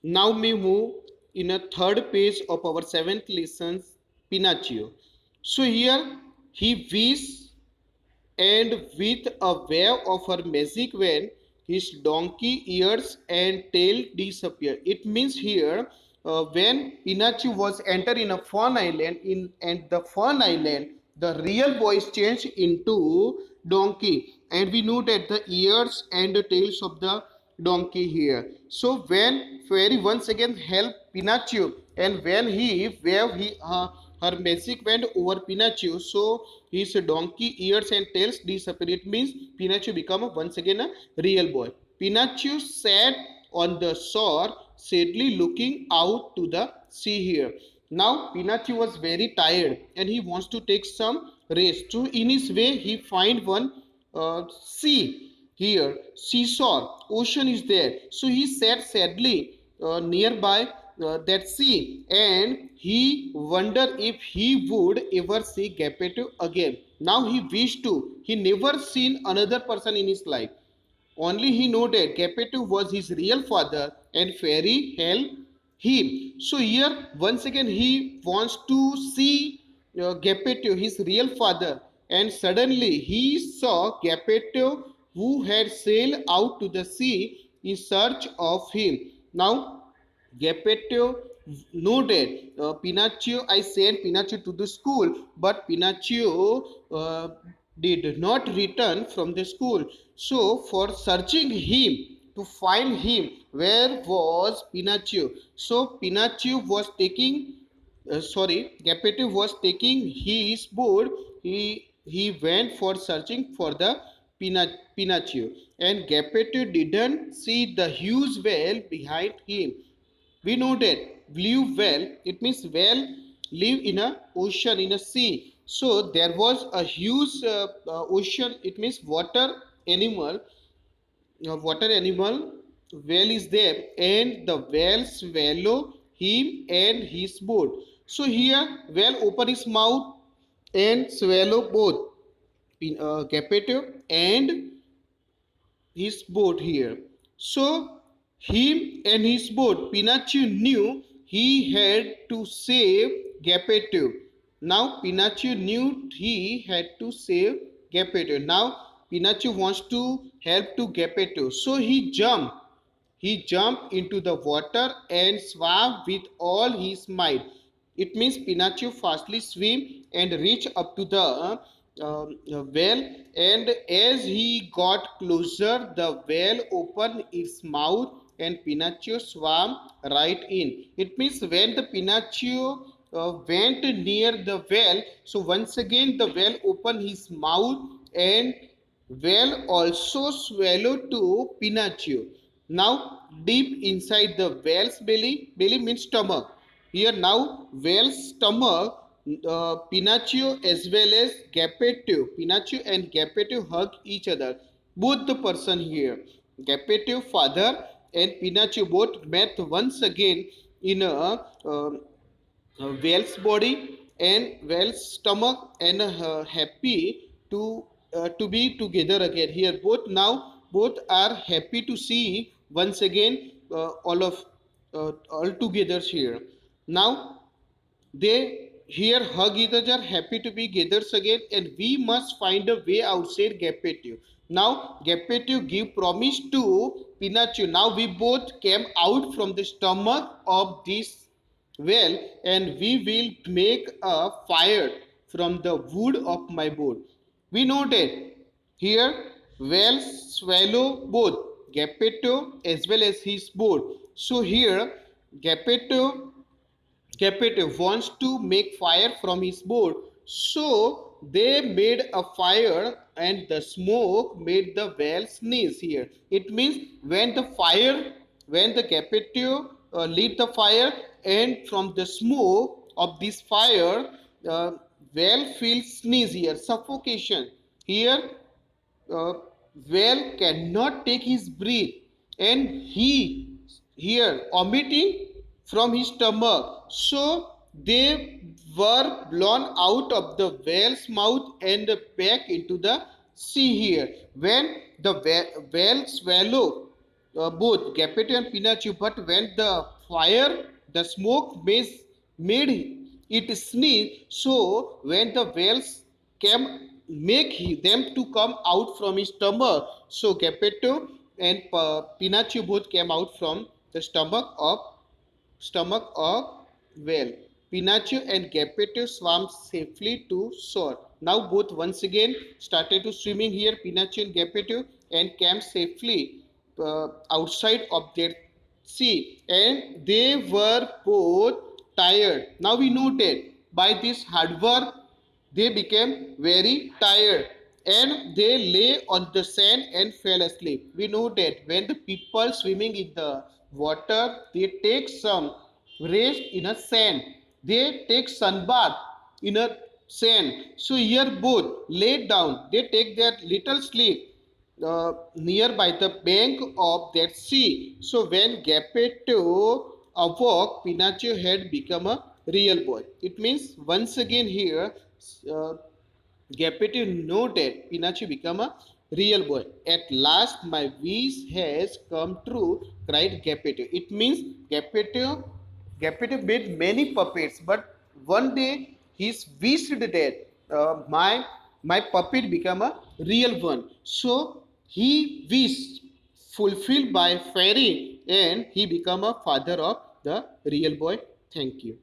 Now we move in a third page of our seventh lesson, Pinocchio. So here he wishes, and with a wave of her magic wand, his donkey ears and tail disappear. It means here when Pinocchio was entered in a fun island, in and the fun island, the real voice changed into donkey, and we know that the ears and the tails of the donkey here. So when fairy once again helped Pinocchio, and when he waved her magic wand over Pinocchio, so his donkey ears and tails disappear. It means Pinocchio become once again a real boy. Pinocchio sat on the shore, sadly looking out to the sea here. Now Pinocchio was very tired and he wants to take some rest. So in his way, he find one sea here, seashore, ocean is there. So he sat sadly nearby that sea, and he wondered if he would ever see Geppetto again. Now he wished to. He never seen another person in his life. Only he noted Geppetto was his real father and fairy helped him. So here once again he wants to see Geppetto, his real father, and suddenly he saw Geppetto who had sailed out to the sea in search of him. Now Geppetto noted Pinocchio. I sent Pinocchio to the school, but Pinocchio did not return from the school. So, for searching him to find him, where was Pinocchio? So, Pinocchio was taking Geppetto was taking his board. He went for searching for the Pinocchio, and Geppetto didn't see the huge whale behind him. We know that blue whale, it means whale live in a ocean, in a sea. So there was a huge ocean, it means water animal whale is there, and the whale swallow him and his boat. So here whale open his mouth and swallow both Geppetto and his boat here. So him and his boat, Pinocchio knew he had to save Geppetto. Now Pinocchio knew he had to save Geppetto. Now Pinocchio wants to help to Geppetto. So he jumped. He jumped into the water and swam with all his might. It means Pinocchio fastly swim and reach up to the whale, and as he got closer, the whale opened its mouth and Pinocchio swam right in. It means when the Pinocchio went near the whale, so once again the whale opened his mouth and whale also swallowed to Pinocchio. Now deep inside the whale's belly, belly means stomach. Here now whale's stomach, Pinocchio as well as Geppetto. Pinocchio and Geppetto hug each other. Both the person here, Geppetto father and Pinocchio both met once again in a whale's body and whale's stomach, and happy to be together again. Here both are happy to see once again all together here. Now they here hug each other, happy to be gathered again, and we must find a way outside Geppetto. Now Geppetto give promise to Pinocchio. Now we both came out from the stomach of this whale, and we will make a fire from the wood of my boat. We noted here whale swallow both Geppetto as well as his boat. So here Geppetto Geppetto wants to make fire from his boat. So they made a fire and the smoke made the whale sneeze here. It means when the Geppetto lit the fire, and from the smoke of this fire, uh, whale feels sneeze here, suffocation. Here uh, whale cannot take his breath, and he here omitting from his stomach. So they were blown out of the whale's mouth and back into the sea here. When the whale swallowed both Geppetto and Pinocchio, but when the fire, the smoke made it sneeze. So when the whales came, them to come out from his stomach. So Geppetto and Pinocchio both came out from the stomach of whale. Pinocchio and Geppetto swam safely to shore. Now both once again started to swimming here. Pinocchio and Geppetto and came safely outside of their sea, and they were both tired. Now we noted by this hard work they became very tired and they lay on the sand and fell asleep. We know that when the people swimming in the water, they take some rest in a sand. They take sunbath in a sand. So here both lay down. They take their little sleep nearby the bank of that sea. So when Geppetto awoke, Pinocchio had become a real boy. It means once again here, uh, Geppetto noted Pinocchio become a real boy. At last, my wish has come true, cried Geppetto. It means Geppetto made many puppets, but one day he wished that my puppet become a real one. So he wished fulfilled by fairy, and he become a father of the real boy. Thank you.